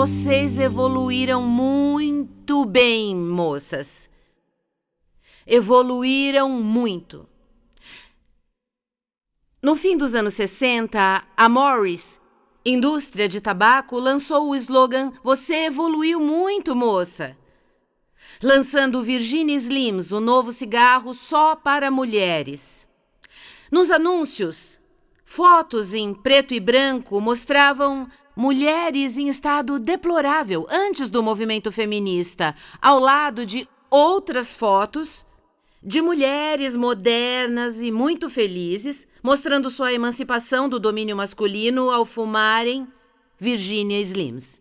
Vocês evoluíram muito bem, moças. Evoluíram muito. No fim dos anos 60, a Morris, indústria de tabaco, lançou o slogan "Você evoluiu muito, moça", lançando o Virginia Slims, o novo cigarro só para mulheres. Nos anúncios, fotos em preto e branco mostravam mulheres em estado deplorável antes do movimento feminista, ao lado de outras fotos de mulheres modernas e muito felizes, mostrando sua emancipação do domínio masculino ao fumarem Virginia Slims.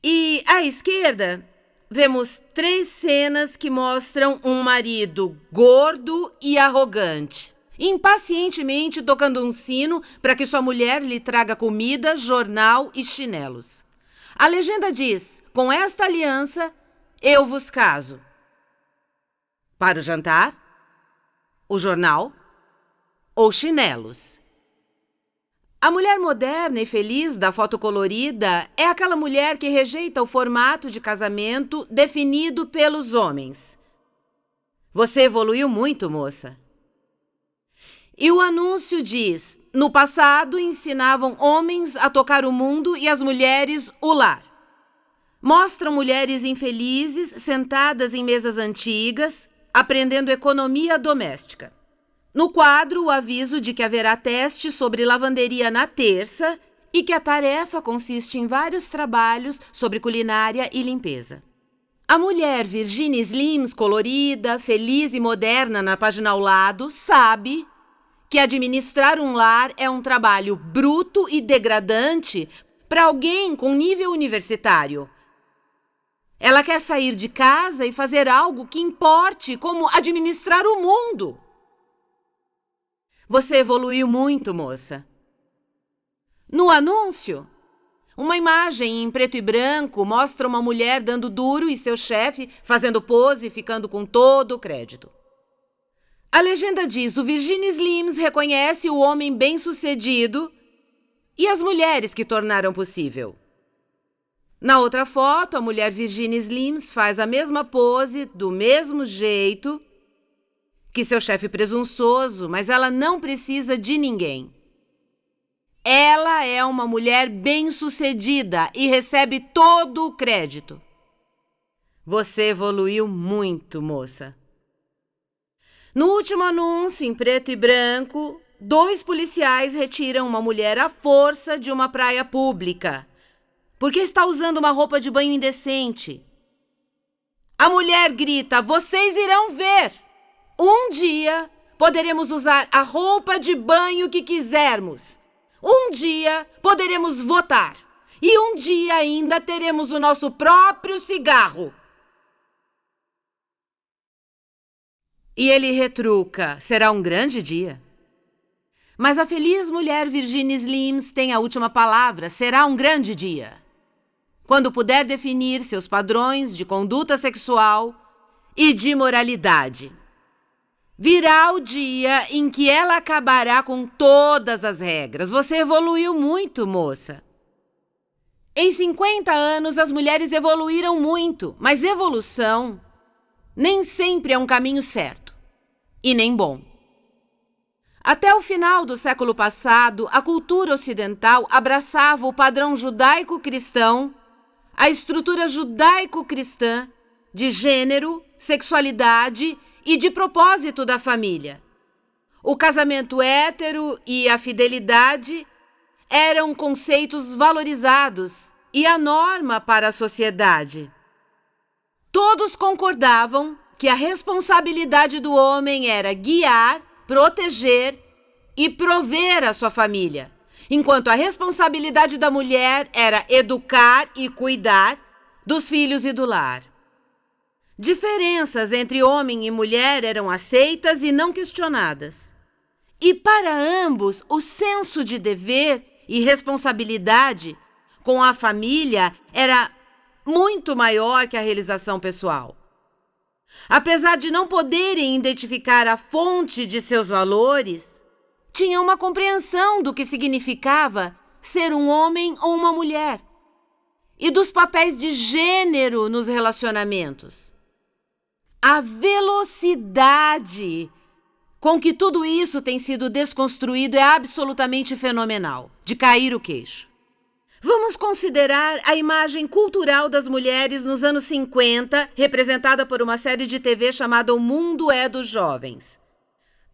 E à esquerda, vemos 3 cenas que mostram um marido gordo e arrogante, impacientemente tocando um sino para que sua mulher lhe traga comida, jornal e chinelos. A legenda diz: "Com esta aliança, eu vos caso." Para o jantar, o jornal ou chinelos. A mulher moderna e feliz da foto colorida é aquela mulher que rejeita o formato de casamento definido pelos homens. Você evoluiu muito, moça. E o anúncio diz: no passado ensinavam homens a tocar o mundo e as mulheres o lar. Mostram mulheres infelizes sentadas em mesas antigas, aprendendo economia doméstica. No quadro, o aviso de que haverá teste sobre lavanderia na terça e que a tarefa consiste em vários trabalhos sobre culinária e limpeza. A mulher Virginia Slims, colorida, feliz e moderna na página ao lado, sabe que administrar um lar é um trabalho bruto e degradante para alguém com nível universitário. Ela quer sair de casa e fazer algo que importe, como administrar o mundo. Você evoluiu muito, moça. No anúncio, uma imagem em preto e branco mostra uma mulher dando duro e seu chefe fazendo pose e ficando com todo o crédito. A legenda diz: o Virginia Slims reconhece o homem bem-sucedido e as mulheres que tornaram possível. Na outra foto, a mulher Virginia Slims faz a mesma pose, do mesmo jeito que seu chefe presunçoso, mas ela não precisa de ninguém. Ela é uma mulher bem-sucedida e recebe todo o crédito. Você evoluiu muito, moça. No último anúncio, em preto e branco, 2 policiais retiram uma mulher à força de uma praia pública, porque está usando uma roupa de banho indecente. A mulher grita: "Vocês irão ver! Um dia poderemos usar a roupa de banho que quisermos. Um dia poderemos votar. E um dia ainda teremos o nosso próprio cigarro." E ele retruca: "Será um grande dia." Mas a feliz mulher Virginia Slims tem a última palavra: será um grande dia, quando puder definir seus padrões de conduta sexual e de moralidade. Virá o dia em que ela acabará com todas as regras. Você evoluiu muito, moça. Em 50 anos, as mulheres evoluíram muito, mas evolução nem sempre é um caminho certo e nem bom. Até o final do século passado, a cultura ocidental abraçava o padrão judaico-cristão, a estrutura judaico-cristã de gênero, sexualidade e de propósito da família. O casamento hétero e a fidelidade eram conceitos valorizados e a norma para a sociedade. Todos concordavam que a responsabilidade do homem era guiar, proteger e prover a sua família, enquanto a responsabilidade da mulher era educar e cuidar dos filhos e do lar. Diferenças entre homem e mulher eram aceitas e não questionadas. E para ambos, o senso de dever e responsabilidade com a família era muito maior que a realização pessoal. Apesar de não poderem identificar a fonte de seus valores, tinham uma compreensão do que significava ser um homem ou uma mulher e dos papéis de gênero nos relacionamentos. A velocidade com que tudo isso tem sido desconstruído é absolutamente fenomenal, de cair o queixo. Vamos considerar a imagem cultural das mulheres nos anos 50, representada por uma série de TV chamada O Mundo é dos Jovens.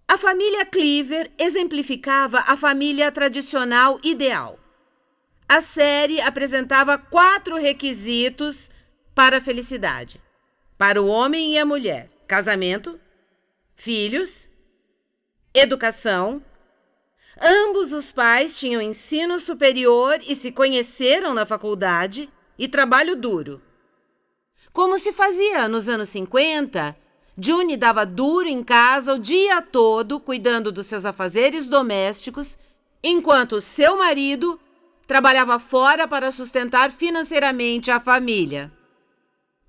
A família Cleaver exemplificava a família tradicional ideal. A série apresentava 4 requisitos para a felicidade. Para o homem e a mulher: casamento, filhos, educação. Ambos os pais tinham ensino superior e se conheceram na faculdade, e trabalho duro. Como se fazia nos anos 50, June dava duro em casa o dia todo, cuidando dos seus afazeres domésticos, enquanto seu marido trabalhava fora para sustentar financeiramente a família.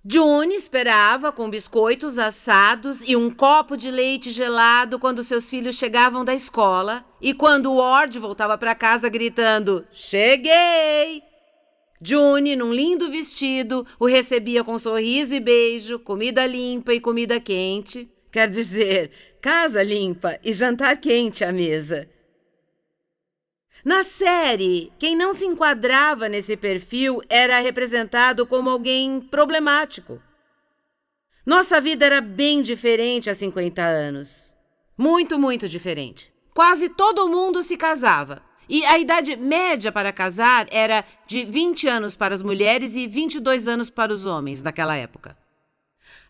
June esperava com biscoitos assados e um copo de leite gelado quando seus filhos chegavam da escola e quando Ward voltava para casa gritando: "Cheguei!" June, num lindo vestido, o recebia com sorriso e beijo, comida limpa e comida quente. Quer dizer, casa limpa e jantar quente à mesa. Na série, quem não se enquadrava nesse perfil era representado como alguém problemático. Nossa vida era bem diferente há 50 anos. Muito, muito diferente. Quase todo mundo se casava. E a idade média para casar era de 20 anos para as mulheres e 22 anos para os homens naquela época.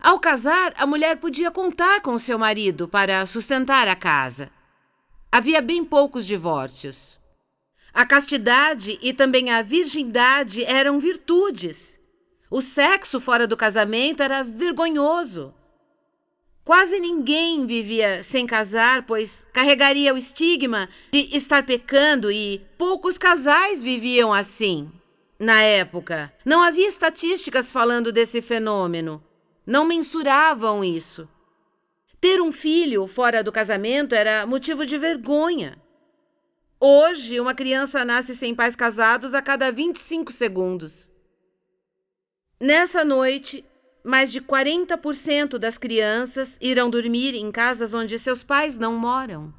Ao casar, a mulher podia contar com seu marido para sustentar a casa. Havia bem poucos divórcios. A castidade e também a virgindade eram virtudes. O sexo fora do casamento era vergonhoso. Quase ninguém vivia sem casar, pois carregaria o estigma de estar pecando, e poucos casais viviam assim. Na época, não havia estatísticas falando desse fenômeno. Não mensuravam isso. Ter um filho fora do casamento era motivo de vergonha. Hoje, uma criança nasce sem pais casados a cada 25 segundos. Nessa noite, mais de 40% das crianças irão dormir em casas onde seus pais não moram.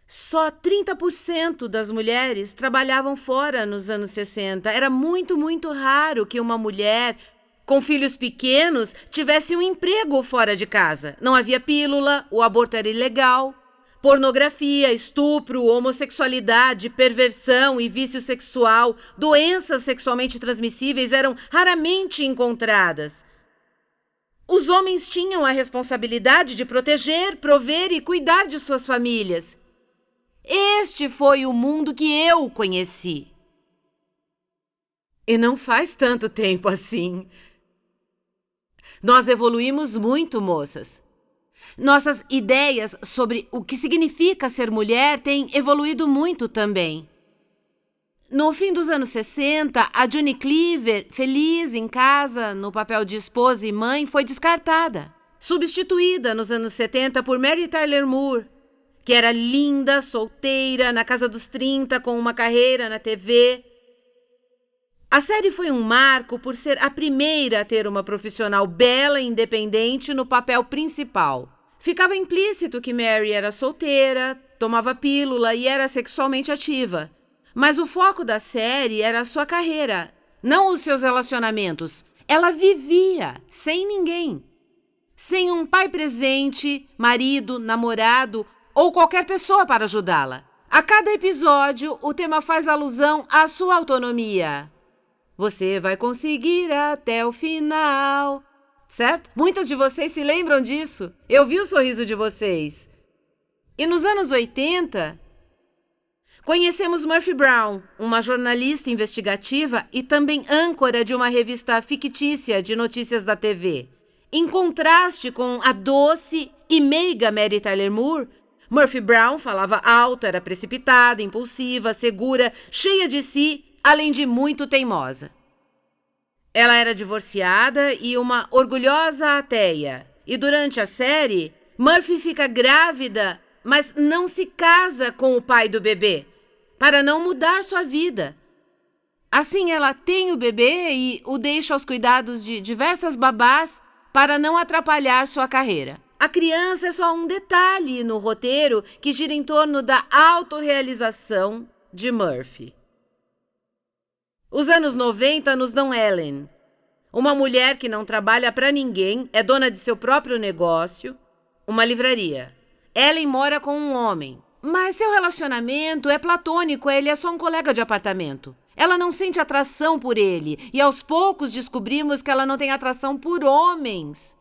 Só 30% das mulheres trabalhavam fora nos anos 60. Era muito, muito raro que uma mulher com filhos pequenos tivesse um emprego fora de casa. Não havia pílula, o aborto era ilegal. Pornografia, estupro, homossexualidade, perversão e vício sexual, doenças sexualmente transmissíveis eram raramente encontradas. Os homens tinham a responsabilidade de proteger, prover e cuidar de suas famílias. Este foi o mundo que eu conheci. E não faz tanto tempo assim. Nós evoluímos muito, moças. Nossas ideias sobre o que significa ser mulher têm evoluído muito também. No fim dos anos 60, a June Cleaver, feliz em casa, no papel de esposa e mãe, foi descartada. Substituída nos anos 70 por Mary Tyler Moore, que era linda, solteira, na casa dos 30, com uma carreira na TV. A série foi um marco por ser a primeira a ter uma profissional bela e independente no papel principal. Ficava implícito que Mary era solteira, tomava pílula e era sexualmente ativa. Mas o foco da série era a sua carreira, não os seus relacionamentos. Ela vivia sem ninguém. Sem um pai presente, marido, namorado ou qualquer pessoa para ajudá-la. A cada episódio, o tema faz alusão à sua autonomia. Você vai conseguir até o final. Certo? Muitas de vocês se lembram disso. Eu vi o sorriso de vocês. E nos anos 80, conhecemos Murphy Brown, uma jornalista investigativa e também âncora de uma revista fictícia de notícias da TV. Em contraste com a doce e meiga Mary Tyler Moore, Murphy Brown falava alto, era precipitada, impulsiva, segura, cheia de si, além de muito teimosa. Ela era divorciada e uma orgulhosa ateia. E durante a série, Murphy fica grávida, mas não se casa com o pai do bebê, para não mudar sua vida. Assim, ela tem o bebê e o deixa aos cuidados de diversas babás para não atrapalhar sua carreira. A criança é só um detalhe no roteiro que gira em torno da autorrealização de Murphy. Os anos 90 nos dão Ellen, uma mulher que não trabalha para ninguém, é dona de seu próprio negócio, uma livraria. Ellen mora com um homem, mas seu relacionamento é platônico, ele é só um colega de apartamento. Ela não sente atração por ele e aos poucos descobrimos que ela não tem atração por homens.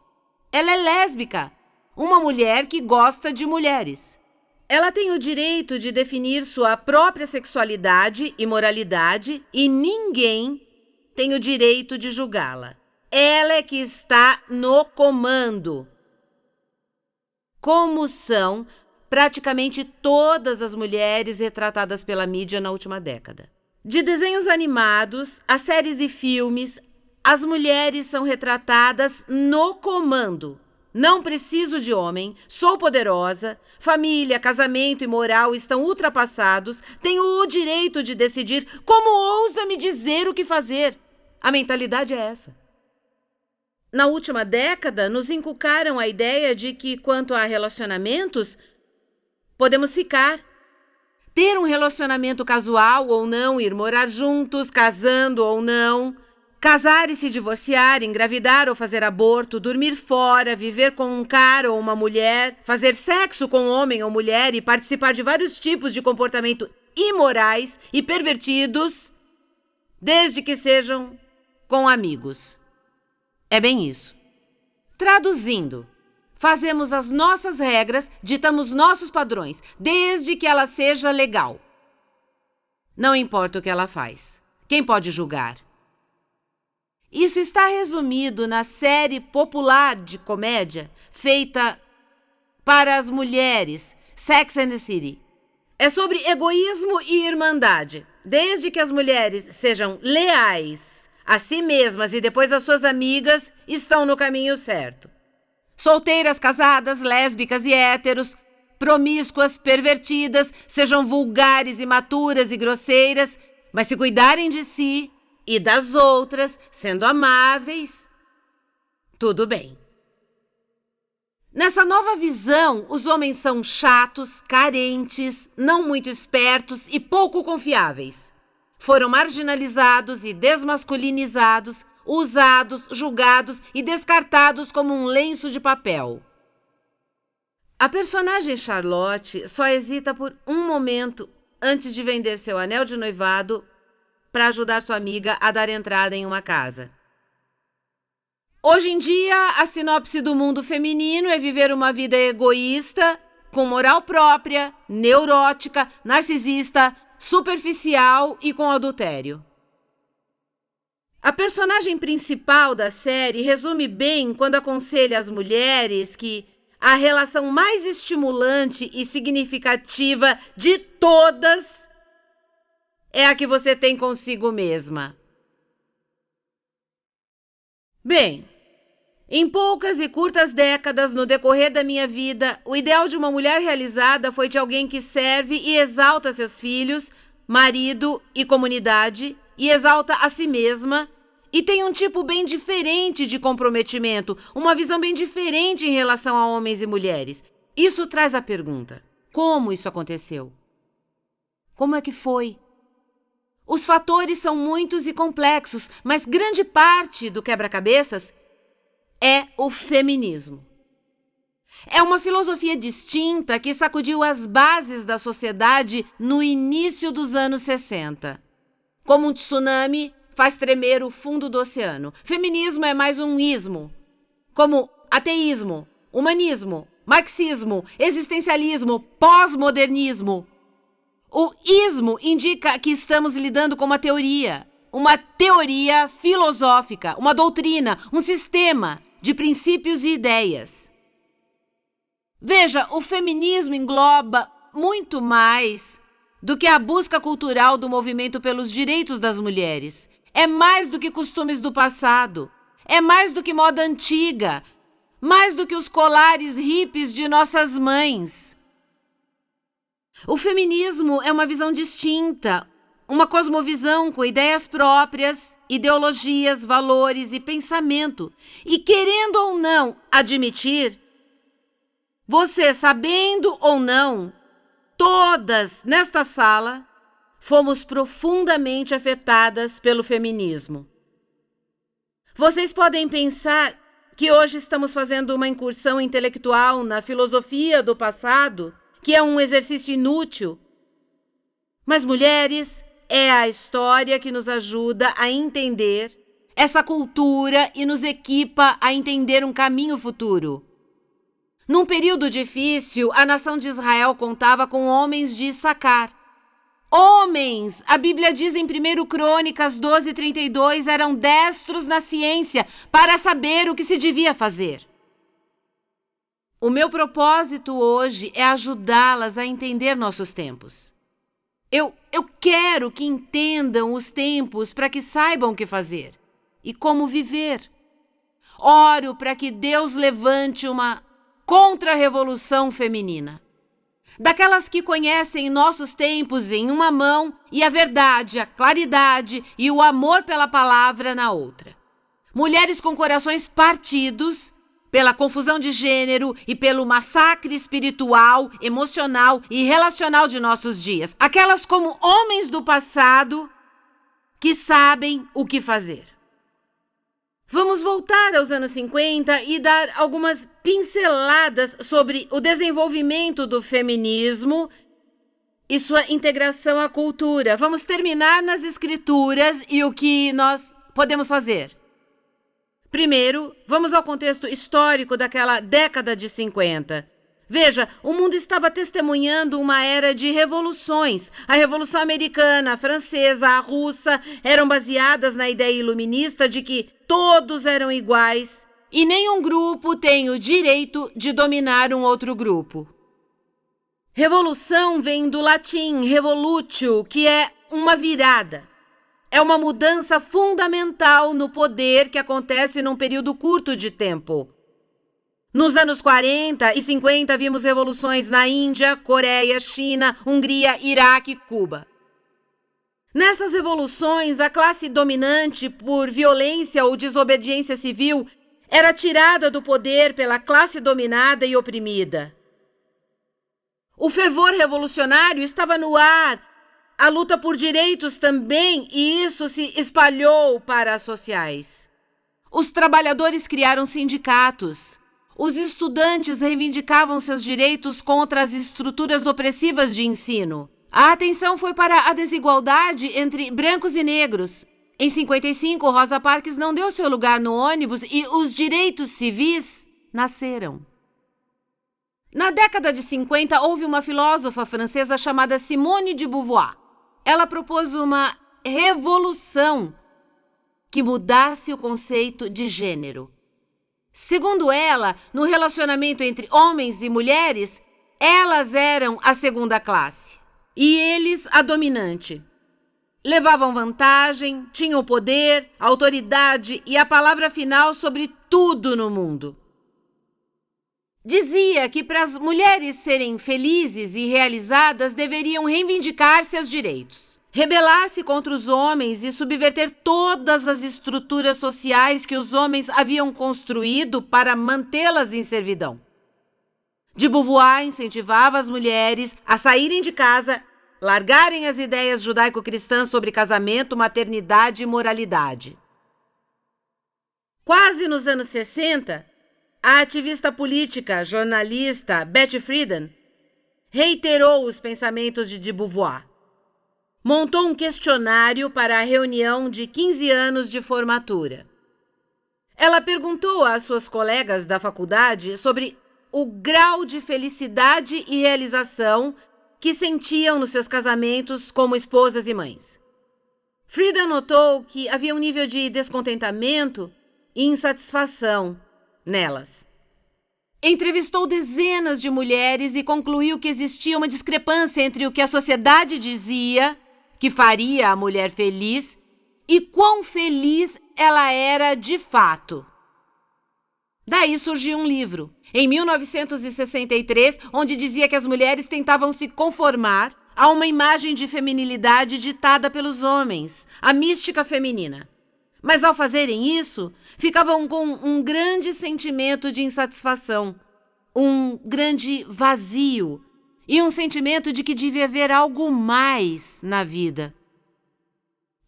Ela é lésbica, uma mulher que gosta de mulheres. Ela tem o direito de definir sua própria sexualidade e moralidade e ninguém tem o direito de julgá-la. Ela é que está no comando. Como são praticamente todas as mulheres retratadas pela mídia na última década. De desenhos animados a séries e filmes, as mulheres são retratadas no comando. Não preciso de homem, sou poderosa, família, casamento e moral estão ultrapassados, tenho o direito de decidir, como ousa me dizer o que fazer? A mentalidade é essa. Na última década, nos inculcaram a ideia de que, quanto a relacionamentos, podemos ficar. Ter um relacionamento casual ou não, ir morar juntos, casando ou não, casar e se divorciar, engravidar ou fazer aborto, dormir fora, viver com um cara ou uma mulher, fazer sexo com homem ou mulher e participar de vários tipos de comportamento imorais e pervertidos, desde que sejam com amigos. É bem isso. Traduzindo, fazemos as nossas regras, ditamos nossos padrões, desde que ela seja legal. Não importa o que ela faz. Quem pode julgar? Isso está resumido na série popular de comédia feita para as mulheres, Sex and the City. É sobre egoísmo e irmandade. Desde que as mulheres sejam leais a si mesmas e depois às suas amigas, estão no caminho certo. Solteiras, casadas, lésbicas e héteros, promíscuas, pervertidas, sejam vulgares, imaturas e grosseiras, mas se cuidarem de si e das outras, sendo amáveis, tudo bem. Nessa nova visão, os homens são chatos, carentes, não muito espertos e pouco confiáveis. Foram marginalizados e desmasculinizados, usados, julgados e descartados como um lenço de papel. A personagem Charlotte só hesita por um momento antes de vender seu anel de noivado para ajudar sua amiga a dar entrada em uma casa. Hoje em dia, a sinopse do mundo feminino é viver uma vida egoísta, com moral própria, neurótica, narcisista, superficial e com adultério. A personagem principal da série resume bem quando aconselha as mulheres que a relação mais estimulante e significativa de todas é a que você tem consigo mesma. Bem, em poucas e curtas décadas no decorrer da minha vida, o ideal de uma mulher realizada foi de alguém que serve e exalta seus filhos, marido e comunidade, e exalta a si mesma, e tem um tipo bem diferente de comprometimento, uma visão bem diferente em relação a homens e mulheres. Isso traz a pergunta: como isso aconteceu? Como é que foi? Os fatores são muitos e complexos, mas grande parte do quebra-cabeças é o feminismo. É uma filosofia distinta que sacudiu as bases da sociedade no início dos anos 60. Como um tsunami, faz tremer o fundo do oceano. Feminismo é mais um ismo, como ateísmo, humanismo, marxismo, existencialismo, pós-modernismo. O ismo indica que estamos lidando com uma teoria filosófica, uma doutrina, um sistema de princípios e ideias. Veja, o feminismo engloba muito mais do que a busca cultural do movimento pelos direitos das mulheres. É mais do que costumes do passado. É mais do que moda antiga. Mais do que os colares hippies de nossas mães. O feminismo é uma visão distinta, uma cosmovisão com ideias próprias, ideologias, valores e pensamento. E querendo ou não admitir, você sabendo ou não, todas nesta sala fomos profundamente afetadas pelo feminismo. Vocês podem pensar que hoje estamos fazendo uma incursão intelectual na filosofia do passado, que é um exercício inútil. Mas, mulheres, é a história que nos ajuda a entender essa cultura e nos equipa a entender um caminho futuro. Num período difícil, a nação de Israel contava com homens de Issacar. Homens! A Bíblia diz em 1 Crônicas 12:32, eram destros na ciência para saber o que se devia fazer. O meu propósito hoje é ajudá-las a entender nossos tempos. Eu quero que entendam os tempos para que saibam o que fazer e como viver. Oro para que Deus levante uma contra-revolução feminina. Daquelas que conhecem nossos tempos em uma mão e a verdade, a claridade e o amor pela palavra na outra. Mulheres com corações partidos pela confusão de gênero e pelo massacre espiritual, emocional e relacional de nossos dias. Aquelas como homens do passado que sabem o que fazer. Vamos voltar aos anos 50 e dar algumas pinceladas sobre o desenvolvimento do feminismo e sua integração à cultura. Vamos terminar nas escrituras e o que nós podemos fazer. Primeiro, vamos ao contexto histórico daquela década de 50. Veja, o mundo estava testemunhando uma era de revoluções. A Revolução Americana, a Francesa, a Russa eram baseadas na ideia iluminista de que todos eram iguais e nenhum grupo tem o direito de dominar um outro grupo. Revolução vem do latim revolutio, que é uma virada. É uma mudança fundamental no poder que acontece num período curto de tempo. Nos anos 40 e 50 vimos revoluções na Índia, Coreia, China, Hungria, Iraque e Cuba. Nessas revoluções, a classe dominante por violência ou desobediência civil era tirada do poder pela classe dominada e oprimida. O fervor revolucionário estava no ar, a luta por direitos também, e isso se espalhou para as sociais. Os trabalhadores criaram sindicatos. Os estudantes reivindicavam seus direitos contra as estruturas opressivas de ensino. A atenção foi para a desigualdade entre brancos e negros. Em 55, Rosa Parks não deu seu lugar no ônibus e os direitos civis nasceram. Na década de 50, houve uma filósofa francesa chamada Simone de Beauvoir. Ela propôs uma revolução que mudasse o conceito de gênero. Segundo ela, no relacionamento entre homens e mulheres, elas eram a segunda classe e eles a dominante. Levavam vantagem, tinham poder, autoridade e a palavra final sobre tudo no mundo. Dizia que para as mulheres serem felizes e realizadas deveriam reivindicar seus direitos, rebelar-se contra os homens e subverter todas as estruturas sociais que os homens haviam construído para mantê-las em servidão. De Beauvoir incentivava as mulheres a saírem de casa, largarem as ideias judaico-cristãs sobre casamento, maternidade e moralidade. Quase nos anos 60, a ativista política, jornalista Betty Friedan reiterou os pensamentos de Beauvoir. Montou um questionário para a reunião de 15 anos de formatura. Ela perguntou às suas colegas da faculdade sobre o grau de felicidade e realização que sentiam nos seus casamentos como esposas e mães. Friedan notou que havia um nível de descontentamento e insatisfação nelas. Entrevistou dezenas de mulheres e concluiu que existia uma discrepância entre o que a sociedade dizia que faria a mulher feliz e quão feliz ela era de fato. Daí surgiu um livro, em 1963, onde dizia que as mulheres tentavam se conformar a uma imagem de feminilidade ditada pelos homens, a mística feminina. Mas ao fazerem isso, ficavam com um grande sentimento de insatisfação, um grande vazio e um sentimento de que devia haver algo mais na vida.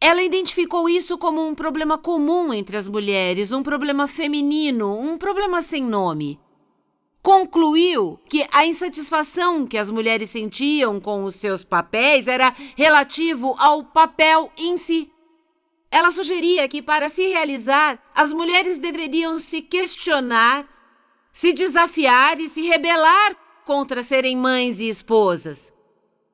Ela identificou isso como um problema comum entre as mulheres, um problema feminino, um problema sem nome. Concluiu que a insatisfação que as mulheres sentiam com os seus papéis era relativo ao papel em si. Ela sugeria que, para se realizar, as mulheres deveriam se questionar, se desafiar e se rebelar contra serem mães e esposas.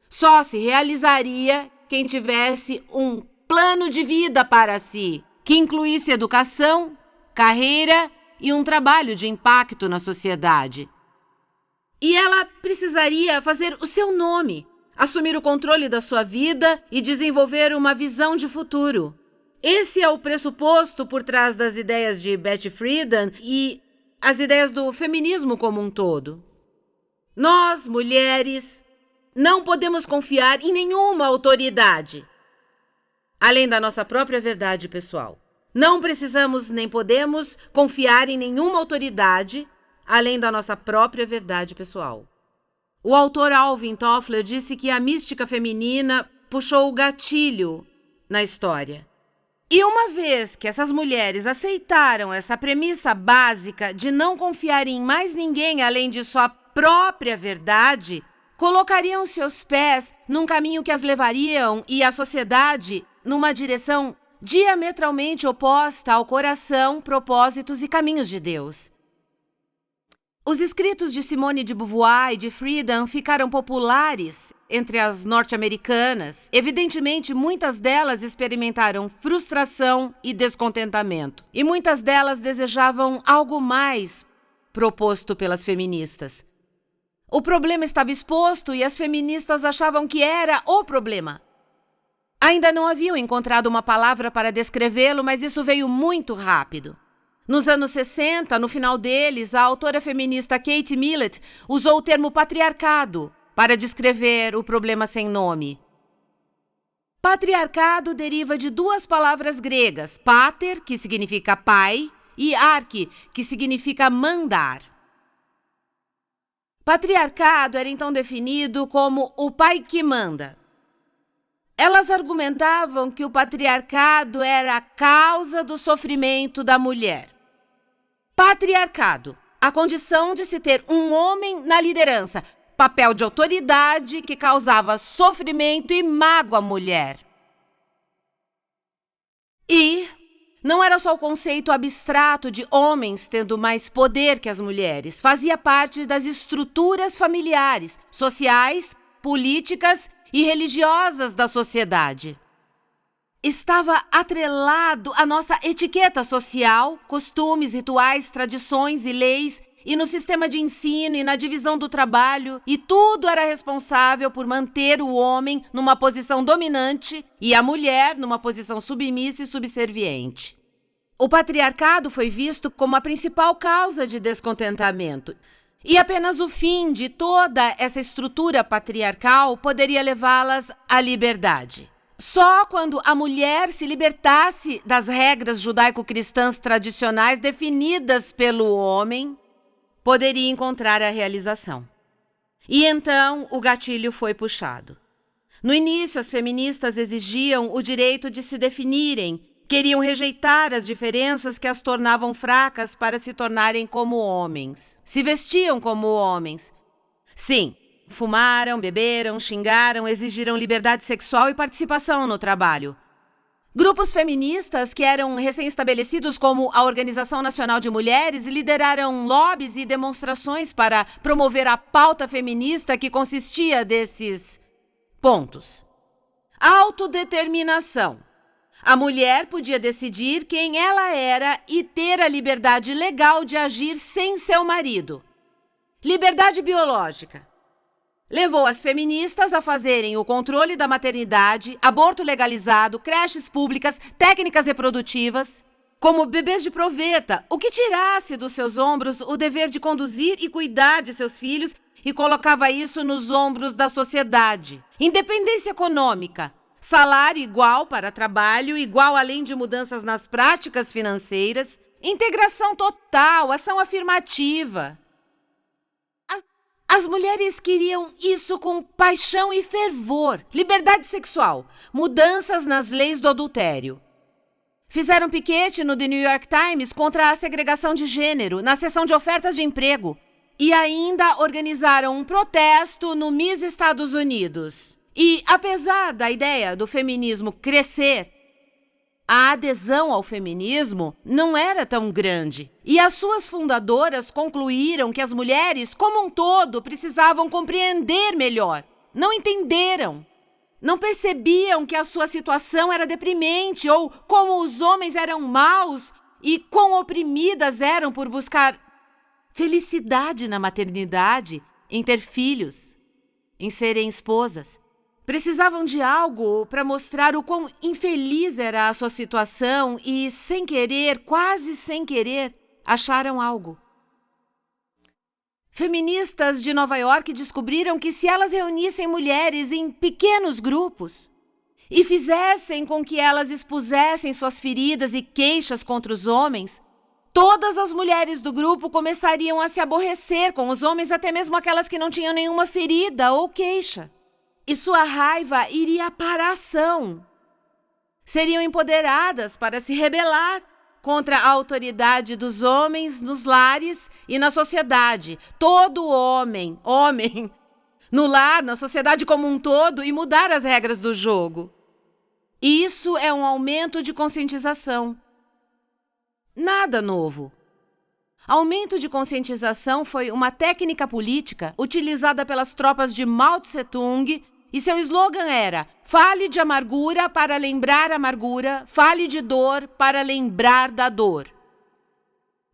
Só se realizaria quem tivesse um plano de vida para si, que incluísse educação, carreira e um trabalho de impacto na sociedade. E ela precisaria fazer o seu nome, assumir o controle da sua vida e desenvolver uma visão de futuro. Esse é o pressuposto por trás das ideias de Betty Friedan e as ideias do feminismo como um todo. Nós, mulheres, não podemos confiar em nenhuma autoridade, além da nossa própria verdade pessoal. Não precisamos nem podemos confiar em nenhuma autoridade, além da nossa própria verdade pessoal. O autor Alvin Toffler disse que a mística feminina puxou o gatilho na história. E uma vez que essas mulheres aceitaram essa premissa básica de não confiar em mais ninguém além de sua própria verdade, colocariam seus pés num caminho que as levariam e a sociedade numa direção diametralmente oposta ao coração, propósitos e caminhos de Deus. Os escritos de Simone de Beauvoir e de Friedan ficaram populares entre as norte-americanas. Evidentemente, muitas delas experimentaram frustração e descontentamento. E muitas delas desejavam algo mais proposto pelas feministas. O problema estava exposto e as feministas achavam que era o problema. Ainda não haviam encontrado uma palavra para descrevê-lo, mas isso veio muito rápido. Nos anos 60, no final deles, a autora feminista Kate Millett usou o termo patriarcado para descrever o problema sem nome. Patriarcado deriva de duas palavras gregas, pater, que significa pai, e arche, que significa mandar. Patriarcado era então definido como o pai que manda. Elas argumentavam que o patriarcado era a causa do sofrimento da mulher. Patriarcado, a condição de se ter um homem na liderança, papel de autoridade que causava sofrimento e mágoa à mulher. E não era só o conceito abstrato de homens tendo mais poder que as mulheres, fazia parte das estruturas familiares, sociais, políticas e religiosas da sociedade. Estava atrelado à nossa etiqueta social, costumes, rituais, tradições e leis, e no sistema de ensino e na divisão do trabalho, e tudo era responsável por manter o homem numa posição dominante e a mulher numa posição submissa e subserviente. O patriarcado foi visto como a principal causa de descontentamento, e apenas o fim de toda essa estrutura patriarcal poderia levá-las à liberdade. Só quando a mulher se libertasse das regras judaico-cristãs tradicionais definidas pelo homem, poderia encontrar a realização. E então o gatilho foi puxado. No início, as feministas exigiam o direito de se definirem, queriam rejeitar as diferenças que as tornavam fracas para se tornarem como homens. Se vestiam como homens. Sim, fumaram, beberam, xingaram, exigiram liberdade sexual e participação no trabalho. Grupos feministas que eram recém-estabelecidos como a Organização Nacional de Mulheres lideraram lobbies e demonstrações para promover a pauta feminista que consistia desses pontos. Autodeterminação. A mulher podia decidir quem ela era e ter a liberdade legal de agir sem seu marido. Liberdade biológica. Levou as feministas a fazerem o controle da maternidade, aborto legalizado, creches públicas, técnicas reprodutivas, como bebês de proveta, o que tirasse dos seus ombros o dever de conduzir e cuidar de seus filhos e colocava isso nos ombros da sociedade. Independência econômica, salário igual para trabalho igual, além de mudanças nas práticas financeiras, integração total, ação afirmativa. As mulheres queriam isso com paixão e fervor. Liberdade sexual, mudanças nas leis do adultério. Fizeram piquete no The New York Times contra a segregação de gênero, na seção de ofertas de emprego. E ainda organizaram um protesto no Miss Estados Unidos. E, apesar da ideia do feminismo crescer, a adesão ao feminismo não era tão grande. E as suas fundadoras concluíram que as mulheres, como um todo, precisavam compreender melhor. Não entenderam. Não percebiam que a sua situação era deprimente ou como os homens eram maus e quão oprimidas eram por buscar felicidade na maternidade, em ter filhos, em serem esposas. Precisavam de algo para mostrar o quão infeliz era a sua situação e, sem querer, quase sem querer, acharam algo. Feministas de Nova York descobriram que se elas reunissem mulheres em pequenos grupos e fizessem com que elas expusessem suas feridas e queixas contra os homens, todas as mulheres do grupo começariam a se aborrecer com os homens, até mesmo aquelas que não tinham nenhuma ferida ou queixa. E sua raiva iria para a ação. Seriam empoderadas para se rebelar contra a autoridade dos homens nos lares e na sociedade. Todo homem, no lar, na sociedade como um todo, e mudar as regras do jogo. Isso é um aumento de conscientização. Nada novo. Aumento de conscientização foi uma técnica política utilizada pelas tropas de Mao Tse-tung e seu slogan era: fale de amargura para lembrar a amargura, fale de dor para lembrar da dor.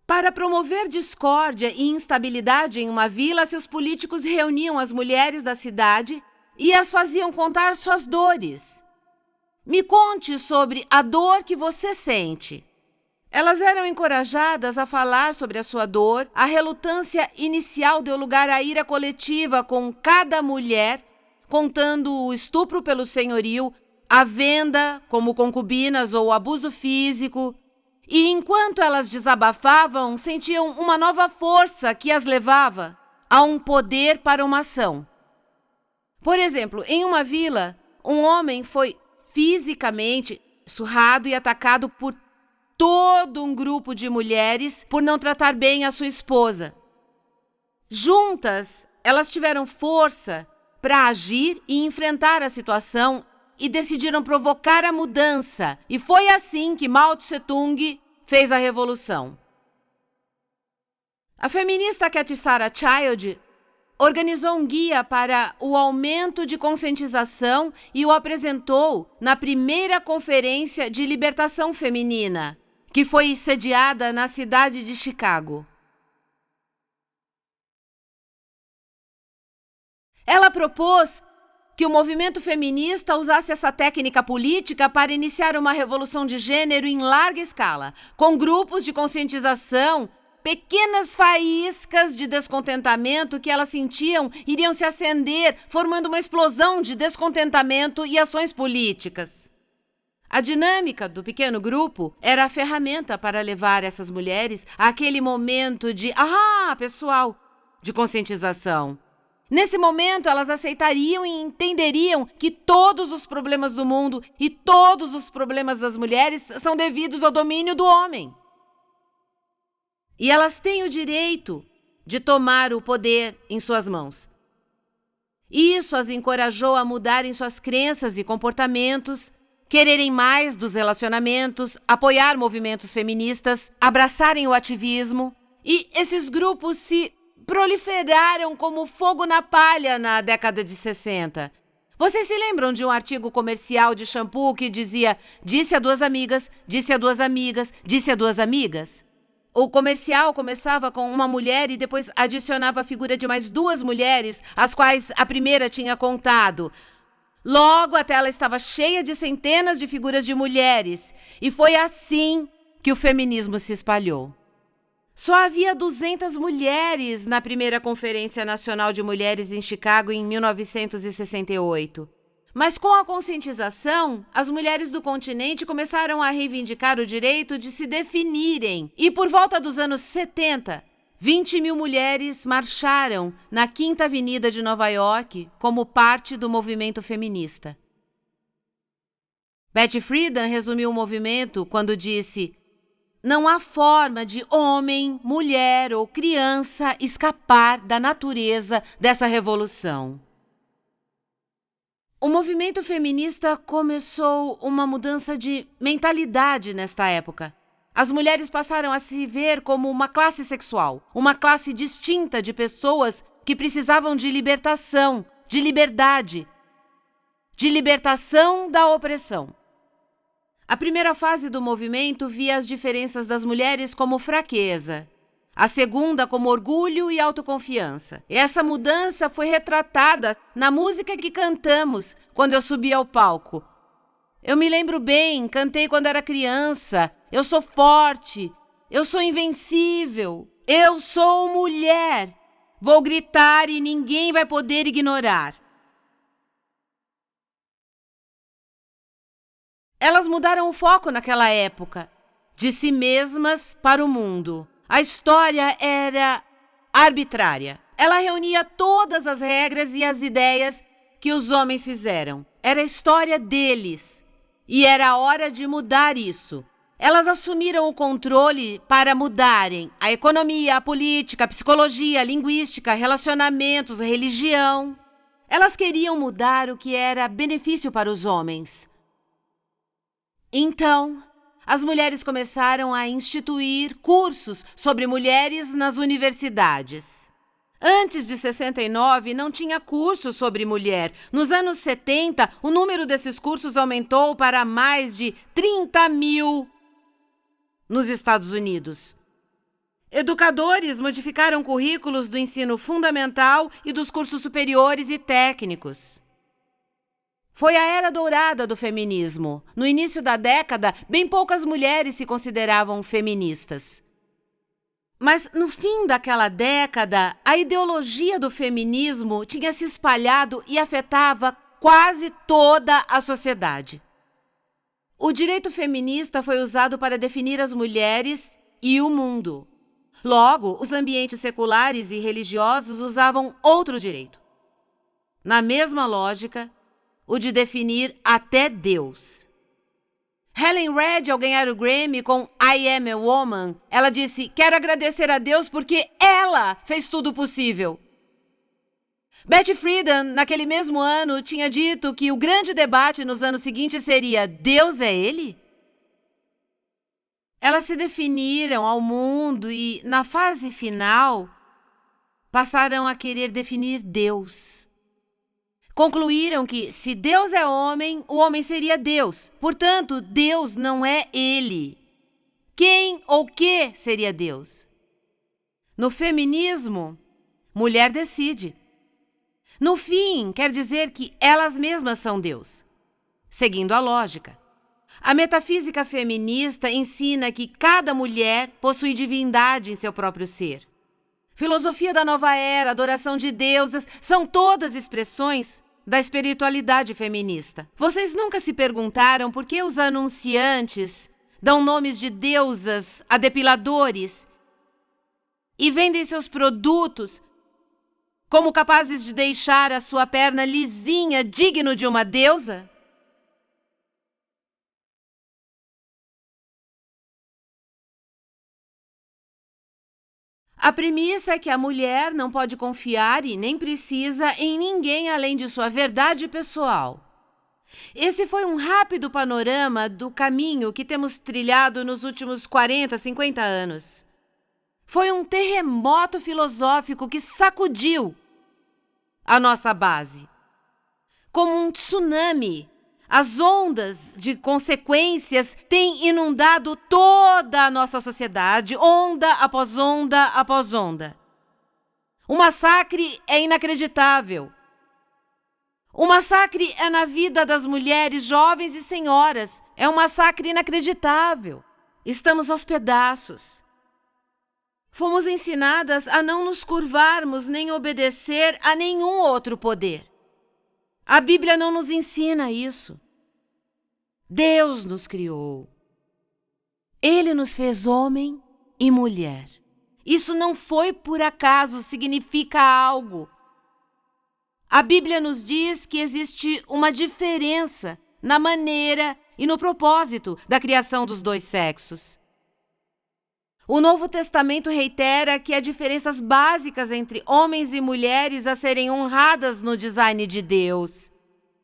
Para promover discórdia e instabilidade em uma vila, seus políticos reuniam as mulheres da cidade e as faziam contar suas dores. Me conte sobre a dor que você sente. Elas eram encorajadas a falar sobre a sua dor. A relutância inicial deu lugar à ira coletiva, com cada mulher contando o estupro pelo senhorio, a venda como concubinas ou abuso físico. E enquanto elas desabafavam, sentiam uma nova força que as levava a um poder para uma ação. Por exemplo, em uma vila, um homem foi fisicamente surrado e atacado por todo um grupo de mulheres por não tratar bem a sua esposa. Juntas, elas tiveram força para agir e enfrentar a situação e decidiram provocar a mudança. E foi assim que Mao Tse-tung fez a revolução. A feminista Cathy Sarah Child organizou um guia para o aumento de conscientização e o apresentou na primeira conferência de libertação feminina, que foi sediada na cidade de Chicago. Ela propôs que o movimento feminista usasse essa técnica política para iniciar uma revolução de gênero em larga escala, com grupos de conscientização, pequenas faíscas de descontentamento que elas sentiam iriam se acender, formando uma explosão de descontentamento e ações políticas. A dinâmica do pequeno grupo era a ferramenta para levar essas mulheres àquele momento de pessoal, de conscientização. Nesse momento, elas aceitariam e entenderiam que todos os problemas do mundo e todos os problemas das mulheres são devidos ao domínio do homem. E elas têm o direito de tomar o poder em suas mãos. Isso as encorajou a mudarem suas crenças e comportamentos, quererem mais dos relacionamentos, apoiar movimentos feministas, abraçarem o ativismo. E esses grupos se proliferaram como fogo na palha na década de 60. Vocês se lembram de um artigo comercial de shampoo que dizia: disse a duas amigas, disse a duas amigas, disse a duas amigas? O comercial começava com uma mulher e depois adicionava a figura de mais duas mulheres, as quais a primeira tinha contado. Logo, a tela estava cheia de centenas de figuras de mulheres. E foi assim que o feminismo se espalhou. Só havia 200 mulheres na primeira Conferência Nacional de Mulheres em Chicago em 1968. Mas com a conscientização, as mulheres do continente começaram a reivindicar o direito de se definirem. E por volta dos anos 70, 20 mil mulheres marcharam na Quinta Avenida de Nova York como parte do movimento feminista. Betty Friedan resumiu o movimento quando disse: "Não há forma de homem, mulher ou criança escapar da natureza dessa revolução." O movimento feminista começou uma mudança de mentalidade nesta época. As mulheres passaram a se ver como uma classe sexual, uma classe distinta de pessoas que precisavam de libertação, de liberdade, de libertação da opressão. A primeira fase do movimento via as diferenças das mulheres como fraqueza, a segunda como orgulho e autoconfiança. Essa mudança foi retratada na música que cantamos quando eu subi ao palco. Eu me lembro bem, cantei quando era criança. Eu sou forte, eu sou invencível, eu sou mulher. Vou gritar e ninguém vai poder ignorar. Elas mudaram o foco naquela época, de si mesmas para o mundo. A história era arbitrária. Ela reunia todas as regras e as ideias que os homens fizeram. Era a história deles. E era a hora de mudar isso. Elas assumiram o controle para mudarem a economia, a política, a psicologia, a linguística, relacionamentos, a religião. Elas queriam mudar o que era benefício para os homens. Então, as mulheres começaram a instituir cursos sobre mulheres nas universidades. Antes de 69, não tinha curso sobre mulher. Nos anos 70, o número desses cursos aumentou para mais de 30 mil nos Estados Unidos. Educadores modificaram currículos do ensino fundamental e dos cursos superiores e técnicos. Foi a era dourada do feminismo. No início da década, bem poucas mulheres se consideravam feministas. Mas no fim daquela década, a ideologia do feminismo tinha se espalhado e afetava quase toda a sociedade. O direito feminista foi usado para definir as mulheres e o mundo. Logo, os ambientes seculares e religiosos usavam outro direito. Na mesma lógica, o de definir até Deus. Helen Reddy, ao ganhar o Grammy com I Am a Woman, ela disse: "Quero agradecer a Deus porque ela fez tudo possível." Betty Friedan, naquele mesmo ano, tinha dito que o grande debate nos anos seguintes seria: Deus é Ele? Elas se definiram ao mundo e, na fase final, passaram a querer definir Deus. Concluíram que, se Deus é homem, o homem seria Deus. Portanto, Deus não é Ele. Quem ou que seria Deus? No feminismo, mulher decide. No fim, quer dizer que elas mesmas são Deus. Seguindo a lógica. A metafísica feminista ensina que cada mulher possui divindade em seu próprio ser. Filosofia da nova era, adoração de deusas, são todas expressões da espiritualidade feminista. Vocês nunca se perguntaram por que os anunciantes dão nomes de deusas a depiladores e vendem seus produtos como capazes de deixar a sua perna lisinha, digno de uma deusa? A premissa é que a mulher não pode confiar e nem precisa em ninguém além de sua verdade pessoal. Esse foi um rápido panorama do caminho que temos trilhado nos últimos 40, 50 anos. Foi um terremoto filosófico que sacudiu a nossa base. Como um tsunami, as ondas de consequências têm inundado toda a nossa sociedade, onda após onda após onda. O massacre é inacreditável. O massacre é na vida das mulheres, jovens e senhoras. É um massacre inacreditável. Estamos aos pedaços. Fomos ensinadas a não nos curvarmos nem obedecer a nenhum outro poder. A Bíblia não nos ensina isso. Deus nos criou. Ele nos fez homem e mulher. Isso não foi por acaso, significa algo. A Bíblia nos diz que existe uma diferença na maneira e no propósito da criação dos dois sexos. O Novo Testamento reitera que há diferenças básicas entre homens e mulheres a serem honradas no design de Deus.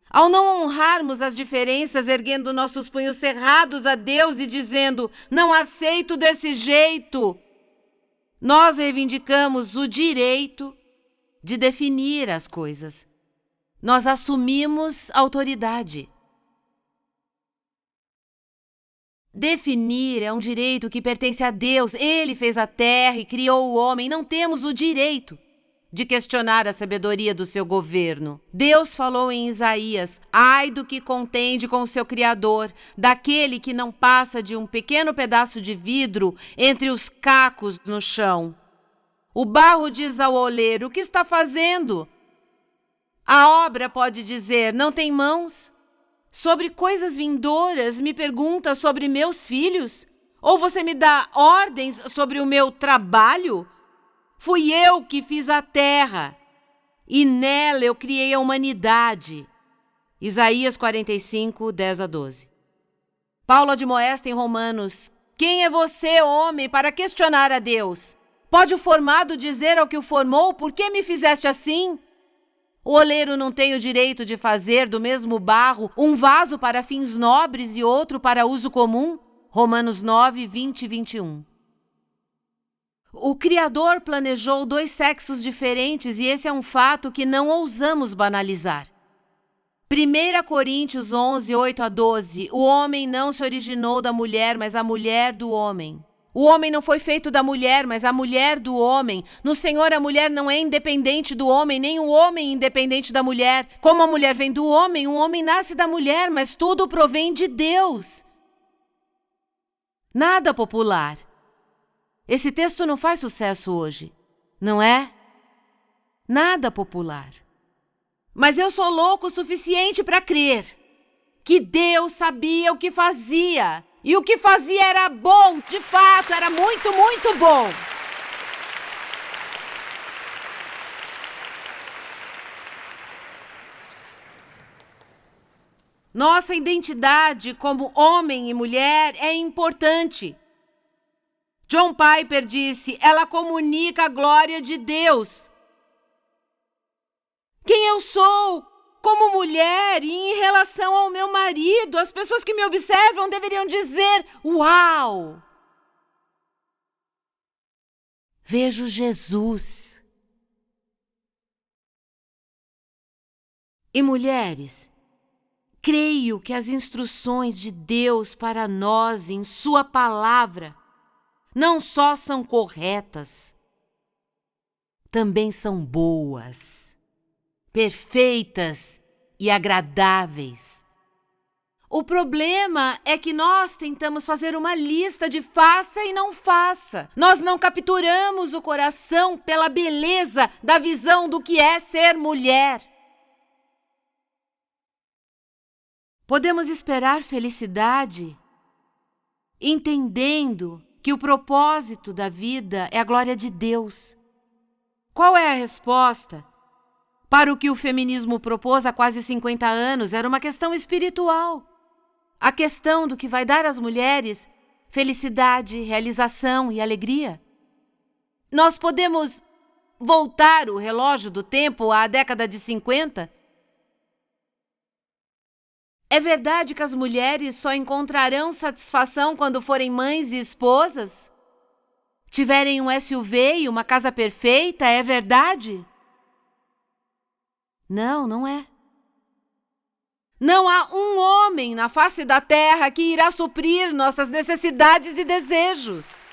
Ao não honrarmos as diferenças, erguendo nossos punhos cerrados a Deus e dizendo, não aceito desse jeito, nós reivindicamos o direito de definir as coisas. Nós assumimos autoridade. Definir é um direito que pertence a Deus. Ele fez a terra e criou o homem. Não temos o direito de questionar a sabedoria do seu governo. Deus falou em Isaías, ai do que contende com o seu Criador, daquele que não passa de um pequeno pedaço de vidro entre os cacos no chão. O barro diz ao oleiro, o que está fazendo? A obra pode dizer, não tem mãos? Sobre coisas vindouras me pergunta sobre meus filhos? Ou você me dá ordens sobre o meu trabalho? Fui eu que fiz a terra, e nela eu criei a humanidade. Isaías 45, 10-12. Paulo admoesta em Romanos, quem é você, homem, para questionar a Deus? Pode o formado dizer ao que o formou, por que me fizeste assim? O oleiro não tem o direito de fazer do mesmo barro um vaso para fins nobres e outro para uso comum? Romanos 9, 20 e 21. O Criador planejou dois sexos diferentes e esse é um fato que não ousamos banalizar. 1 Coríntios 11, 8-12. O homem não se originou da mulher, mas a mulher do homem. O homem não foi feito da mulher, mas a mulher do homem. No Senhor, a mulher não é independente do homem, nem o homem independente da mulher. Como a mulher vem do homem, o homem nasce da mulher, mas tudo provém de Deus. Nada popular. Esse texto não faz sucesso hoje, não é? Nada popular. Mas eu sou louco o suficiente para crer que Deus sabia o que fazia. E o que fazia era bom, de fato, era muito, muito bom. Nossa identidade como homem e mulher é importante. John Piper disse, ela comunica a glória de Deus. Quem eu sou como mulher e em relação ao meu marido, as pessoas que me observam deveriam dizer, uau! Vejo Jesus. E mulheres, creio que as instruções de Deus para nós em sua palavra não só são corretas, também são boas, perfeitas e agradáveis. O problema é que nós tentamos fazer uma lista de faça e não faça. Nós não capturamos o coração pela beleza da visão do que é ser mulher. Podemos esperar felicidade entendendo que o propósito da vida é a glória de Deus. Qual é a resposta? Para o que o feminismo propôs há quase 50 anos, era uma questão espiritual. A questão do que vai dar às mulheres felicidade, realização e alegria. Nós podemos voltar o relógio do tempo à década de 50? É verdade que as mulheres só encontrarão satisfação quando forem mães e esposas? Tiverem um SUV e uma casa perfeita, é verdade? Não, não é. Não há um homem na face da terra que irá suprir nossas necessidades e desejos.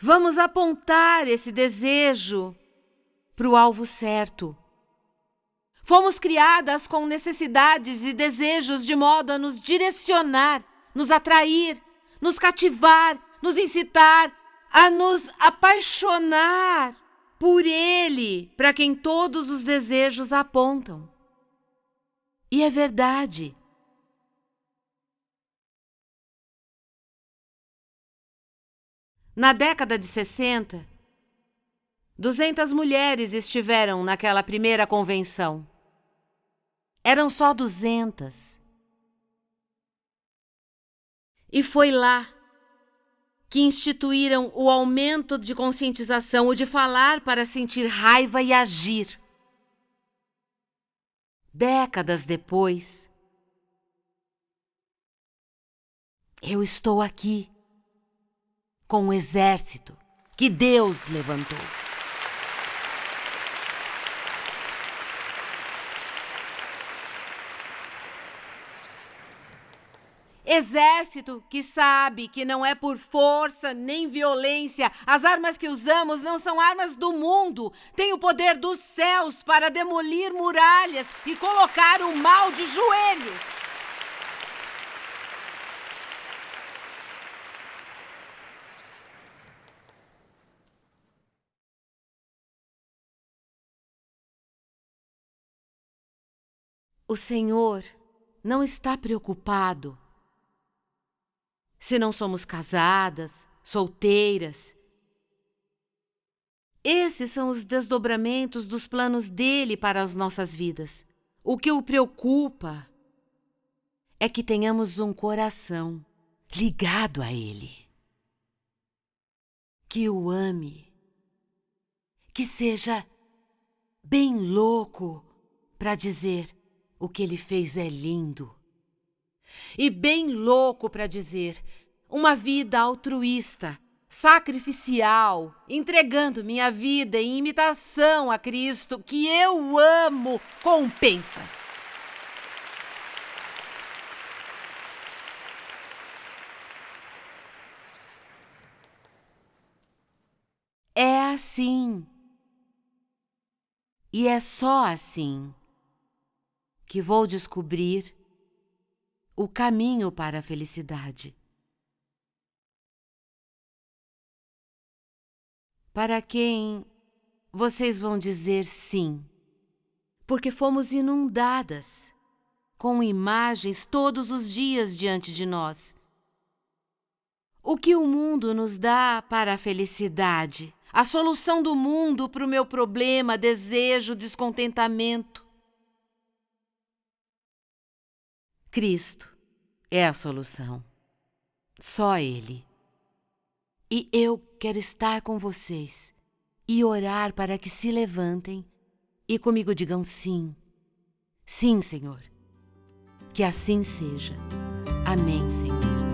Vamos apontar esse desejo para o alvo certo. Fomos criadas com necessidades e desejos de modo a nos direcionar, nos atrair, nos cativar, nos incitar, a nos apaixonar por Ele, para quem todos os desejos apontam. E é verdade. Na década de 60, 200 mulheres estiveram naquela primeira convenção. Eram só 200. E foi lá que instituíram o aumento de conscientização, o de falar para sentir raiva e agir. Décadas depois, eu estou aqui com um exército que Deus levantou. Exército que sabe que não é por força nem violência. As armas que usamos não são armas do mundo. Tem o poder dos céus para demolir muralhas e colocar o mal de joelhos. O Senhor não está preocupado se não somos casadas, solteiras. Esses são os desdobramentos dos planos dele para as nossas vidas. O que o preocupa é que tenhamos um coração ligado a ele, que o ame, que seja bem louco para dizer o que ele fez é lindo. E bem louco para dizer uma vida altruísta, sacrificial, entregando minha vida em imitação a Cristo, que eu amo, compensa. É assim. E é só assim que vou descobrir o caminho para a felicidade. Para quem vocês vão dizer sim, porque fomos inundadas com imagens todos os dias diante de nós. O que o mundo nos dá para a felicidade? A solução do mundo para o meu problema, desejo, descontentamento. Cristo é a solução. Só Ele. E eu quero estar com vocês e orar para que se levantem e comigo digam sim. Sim, Senhor. Que assim seja. Amém, Senhor.